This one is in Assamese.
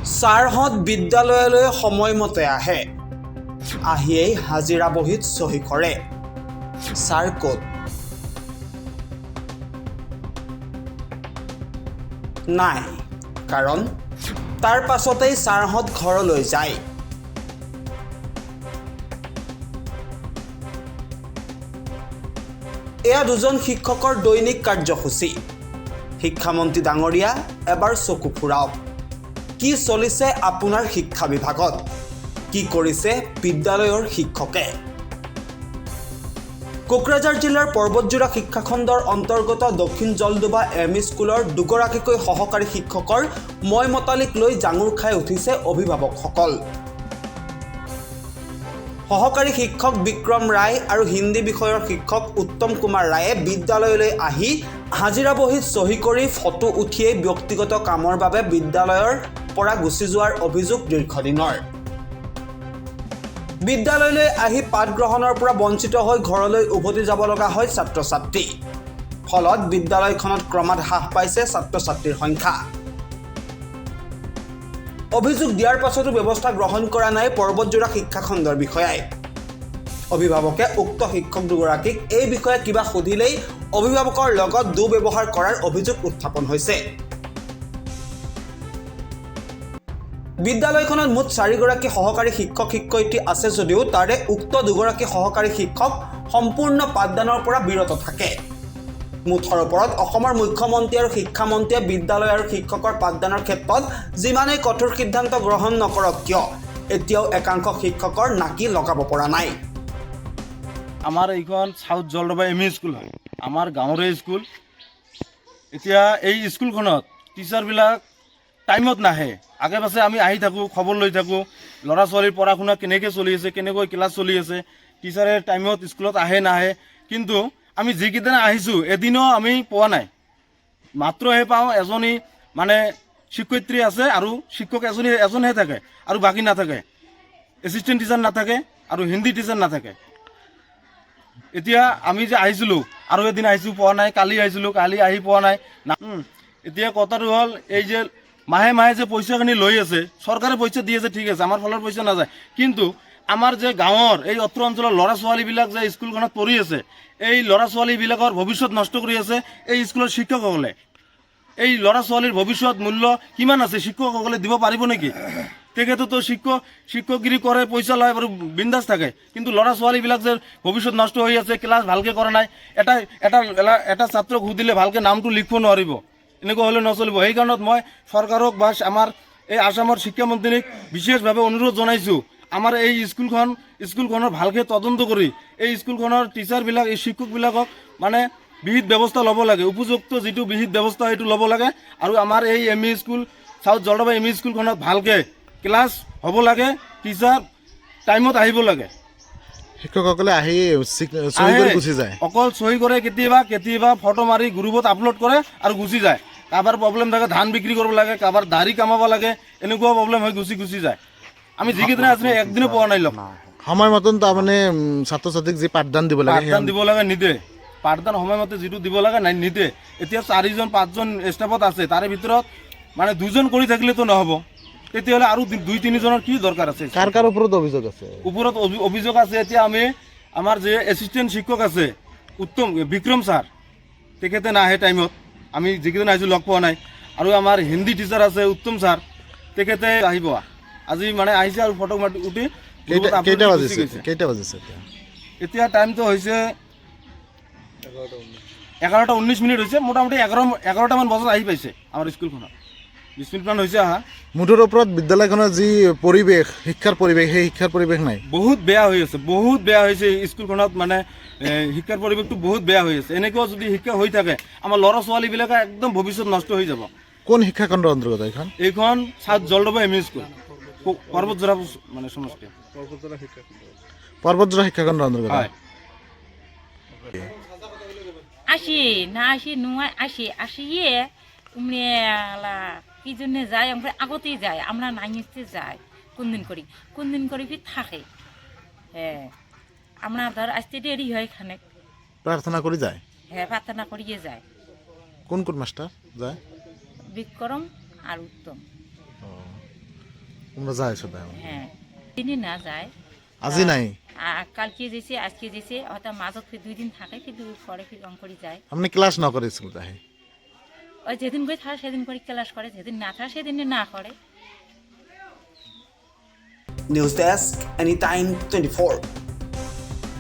ছাৰহঁত বিদ্যালয়লৈ সময়মতে আহে, আহিয়েই হাজিৰা বহীত চহী কৰে। ছাৰ ক'ত? নাই, কাৰণ তাৰ পাছতেই ছাৰহঁত ঘৰলৈ যায়। এয়া দুজন শিক্ষকৰ দৈনিক কাৰ্যসূচী। শিক্ষামন্ত্ৰী ডাঙৰীয়া, এবাৰ চকু ফুৰাওক। কি চলিছে আপোনাৰ শিক্ষা বিভাগত? কি কৰিছে বিদ্যালয়ৰ শিক্ষকে? কোকৰাঝাৰ জিলাৰ পৰ্বতজোৰা শিক্ষাখণ্ডৰ অন্তৰ্গত দক্ষিণ জলডোবা এম ই স্কুলৰ দুগৰাকীকৈ সহকাৰী শিক্ষকৰ মই মতালিক লৈ জাঙুৰ খাই উঠিছে অভিভাৱকসকল। সহকাৰী শিক্ষক বিক্ৰম ৰায় আৰু হিন্দী বিষয়ৰ শিক্ষক উত্তম কুমাৰ ৰায়ে বিদ্যালয়লৈ আহি হাজিৰা বহীত চহী কৰি ফটো উঠিয়েই ব্যক্তিগত কামৰ বাবে বিদ্যালয়ৰ পৰা গুচি যোৱাৰ অভিযোগ দীৰ্ঘদিনৰ। বিদ্যালয়লৈ আহি পাঠ গ্ৰহণৰ পৰা বঞ্চিত হৈ ঘৰলৈ উভতি যাব লগা হয় ছাত্ৰ ছাত্ৰী। ফলত বিদ্যালয়খনত ক্ৰমাৎ হ্ৰাস পাইছে ছাত্ৰ ছাত্ৰীৰ সংখ্যা। অভিযোগ দিয়াৰ পাছতো ব্যৱস্থা গ্ৰহণ কৰা নাই পৰ্বতজোৰা শিক্ষাখণ্ডৰ বিষয়াই। অভিভাৱকে উক্ত শিক্ষক দুগৰাকীক এই বিষয়ে কিবা সুধিলেই অভিভাৱকৰ লগত দুৰ্ব্যৱহাৰ কৰাৰ অভিযোগ উত্থাপন হৈছে। বিদ্যালয়খনত মুঠ 4 গৰাকী সহকাৰী শিক্ষক শিক্ষয়িত্ৰী আছে যদিও তাৰে উক্ত দুগৰাকী সহকাৰী শিক্ষক সম্পূৰ্ণ পাঠদানৰ পৰা বিৰত থাকে। মুঠৰ ওপৰত অসমৰ মুখ্যমন্ত্ৰী আৰু শিক্ষামন্ত্ৰীয়ে বিদ্যালয় আৰু শিক্ষকৰ পাঠদানৰ ক্ষেত্ৰত যিমানেই কঠোৰ সিদ্ধান্ত গ্ৰহণ নকৰক কিয় এতিয়াও একাংশ শিক্ষকৰ নাকি লগাব পৰা নাই। আমাৰ এইখন south Jaldoba M E school হয়, আমাৰ গাঁৱৰে স্কুল। এতিয়া এই স্কুলখনত টিচাৰবিলাক টাইমত নাহে। আগে পাছে আমি আহি থাকোঁ, খবৰ লৈ থাকোঁ, ল'ৰা ছোৱালীৰ পঢ়া শুনা কেনেকৈ চলি আছে, কেনেকৈ ক্লাছ চলি আছে, টিচাৰে টাইমত স্কুলত আহে নাহে। কিন্তু আমি যিকেইদিন আহিছোঁ এদিনো আমি পোৱা নাই। মাত্ৰহে পাওঁ এজনী মানে শিক্ষয়িত্ৰী আছে আৰু শিক্ষক এজনহে থাকে আৰু বাকী নাথাকে। এছিষ্টেণ্ট টিচাৰ নাথাকে আৰু হিন্দী টিচাৰ নাথাকে। এতিয়া আমি যে আহিছিলোঁ আৰু এদিন আহিছোঁ পোৱা নাই, কালি আহিছিলোঁ কালি আহি পোৱা নাই। এতিয়া কথাটো হ'ল এই যে মাহে মাহে যে পইচাখিনি লৈ আছে, চৰকাৰে পইচা দি আছে ঠিক আছে, আমাৰ ফালৰ পইচা নাযায়। কিন্তু আমাৰ যে গাঁৱৰ এই অত্ৰ অঞ্চলৰ ল'ৰা ছোৱালীবিলাক যে স্কুলখনত পঢ়ি আছে, এই ল'ৰা ছোৱালীবিলাকৰ ভৱিষ্যত নষ্ট কৰি আছে এই স্কুলৰ শিক্ষকসকলে। এই ল'ৰা ছোৱালীৰ ভৱিষ্যত মূল্য কিমান আছে শিক্ষকসকলে দিব পাৰিব নেকি? তেখেতেতো শিক্ষকগিৰি কৰে, পইচা লয় বাৰু বিন্দাছ থাকে। কিন্তু ল'ৰা ছোৱালীবিলাক যে ভৱিষ্যত নষ্ট হৈ আছে, ক্লাছ ভালকৈ কৰা নাই, এটা ছাত্ৰক সুধিলে ভালকৈ নামটো লিখিব নোৱাৰিব, এনেকুৱা হ'লে নচলিব। সেইকাৰণত মই চৰকাৰক বা আমাৰ এই আসামৰ শিক্ষামন্ত্ৰীক বিশেষভাৱে অনুৰোধ জনাইছোঁ, আমাৰ এই স্কুলখনৰ ভালকৈ তদন্ত কৰি এই স্কুলখনৰ টিচাৰবিলাক, এই শিক্ষকবিলাকক মানে বিহিত ব্যৱস্থা ল'ব লাগে। উপযুক্ত যিটো বিহিত ব্যৱস্থা সেইটো ল'ব লাগে। আৰু আমাৰ এই M E school South Jaldoba M E স্কুলখনত ভালকৈ ক্লাছ হ'ব লাগে, টিচাৰ টাইমত আহিব লাগে। শিক্ষকসকলে আহি চহী কৰি গুচি যায়, অকল চহী কৰে, কেতিয়াবা ফটো মাৰি গ্ৰুপত আপলোড কৰে আৰু গুচি যায়। কাৰোবাৰ প্ৰব্লেম থাকে, ধান বিক্ৰী কৰিব লাগে, কাৰোবাৰ দাঢ়ি কামাব লাগে, এনেকুৱা প্ৰব্লেম হৈ গুচি যায়। আমি যিকেইদিন আছিলোঁ একদিনো পোৱা নাই লগ। সময়মতন তাৰমানে ছাত্ৰ ছাত্ৰীক যি পাঠদান দিব লাগে নিদে। পাঠদান সময়মতে যিটো দিব লাগে নিদে। এতিয়া 4জন 5জন ষ্টাফত আছে, তাৰে ভিতৰত মানে 2জন কৰি থাকিলেতো নহ'ব। তেতিয়াহ'লে আৰু 2-3জনৰ কি দৰকাৰ আছে? কাৰ ওপৰত অভিযোগ আছে? অভিযোগ আছে এতিয়া আমাৰ যে এছিষ্টেণ্ট শিক্ষক আছে বিক্ৰম ছাৰ, তেখেতে নাহে টাইমত। আমি যিকেইদিন আহিছোঁ লগ পোৱা নাই। আৰু আমাৰ হিন্দী টিচাৰ আছে উত্তম ছাৰ, তেখেতে আহিব। আজি মানে আহিছে আৰু ফটো মাৰি উঠি কেইটা বাজিছে? এতিয়া টাইমটো হৈছে 11:19 হৈছে। মোটামুটি 11টামান বজাত আহি পাইছে আমাৰ স্কুলখনত। 20 মিনিটমান হৈছে আহা। মুঠৰ ওপৰত বিদ্যালয়খনৰ যি পৰিৱেশ, শিক্ষাৰ পৰিৱেশ, সেই শিক্ষাৰ পৰিৱেশ নাই, বহুত বেয়া হৈ আছে, বহুত বেয়া হৈছে স্কুলখনত। মানে শিক্ষাৰ পৰিৱেশটো বহুত বেয়া হৈ আছে। এনেকুৱা যদি শিক্ষা হৈ থাকে আমাৰ ল'ৰা ছোৱালীবিলাকে একদম ভৱিষ্যত নষ্ট হৈ যাব। কোন শিক্ষাখণ্ডৰ অন্তৰ্গত এইখন south Jaldoba M E school, পৰ্বতজোৰা মানে সমষ্টি, পৰ্বতজোৰা শিক্ষাখণ্ডৰ অন্তৰ্গত। আসিয়ে কি জন্য যায়, আমরা আগতেই যাই, আমরা নাইতে যাই, কোন দিন করি ফির থাকে। হ্যাঁ, আমরা ধর আসতে দেরি হয় খানে। প্রার্থনা করে যায়? হ্যাঁ, প্রার্থনা করিয়ে যায়। কোন মাস্টার যায়? বিক্রম আর উত্তম। তোমরা যায় শুধু হ্যাঁ দিনই না যায় আজি নাই কালকে যেছে আজকে যেছে হয়তো মাজত ফির 2 দিন থাকে ফির পরে ফির অঙ্করি যায় আপনি ক্লাস না করে স্কুল যায় ওই যেদিন করে থাকে সেদিন করে ক্লাস করে যেদিন না থাকে সেদিন না করে নিউজ ডেস্ক এনি টাইম 24